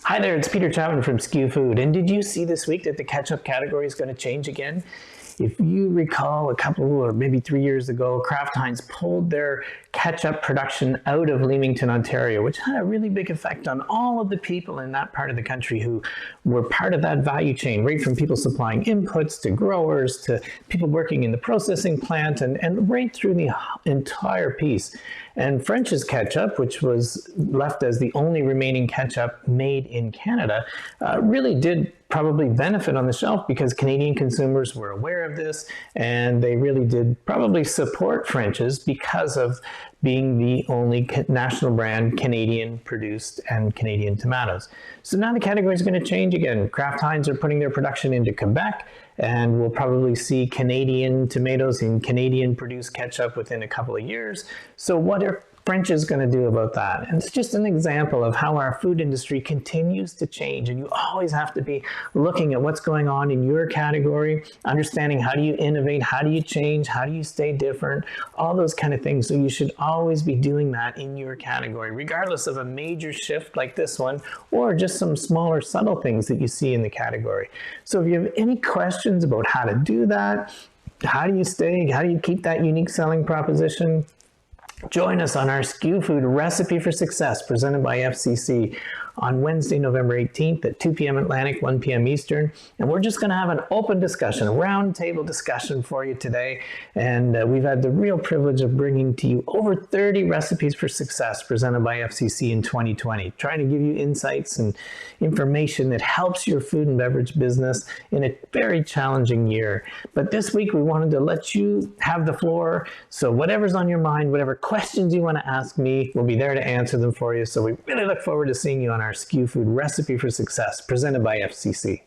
Hi there, it's Peter Chapman from SKUFood. And did you see this week that the ketchup category is going to change again? If you recall, a couple or maybe 3 years ago, Kraft Heinz pulled their ketchup production out of Leamington, Ontario, which had a really big effect on all of the people in that part of the country who were part of that value chain, right from people supplying inputs to growers to people working in the processing plant and right through the entire piece. And French's ketchup, which was left as the only remaining ketchup made in Canada, really did probably benefit on the shelf because Canadian consumers were aware of this and they really did probably support French's because of being the only national brand Canadian produced and Canadian tomatoes. So now the category is going to change again. Kraft Heinz are putting their production into Quebec, and we'll probably see Canadian tomatoes and Canadian produced ketchup within a couple of years. So what are French is going to do about that? And it's just an example of how our food industry continues to change, and you always have to be looking at what's going on in your category, understanding how do you innovate, how do you change, how do you stay different, all those kind of things. So you should always be doing that in your category, regardless of a major shift like this one, or just some smaller subtle things that you see in the category. So if you have any questions about how to do that, how do you keep that unique selling proposition, join us on our SKUFood Recipe for Success presented by FCC on Wednesday, November 18th at 2 p.m. Atlantic, 1 p.m. Eastern. And we're just going to have an open discussion, a roundtable discussion for you today. And we've had the real privilege of bringing to you over 30 recipes for success presented by FCC in 2020, trying to give you insights and information that helps your food and beverage business in a very challenging year. But this week, we wanted to let you have the floor. So whatever's on your mind, whatever questions you want to ask me, we'll be there to answer them for you. So we really look forward to seeing you on our SKUFood Recipe for Success presented by FCC.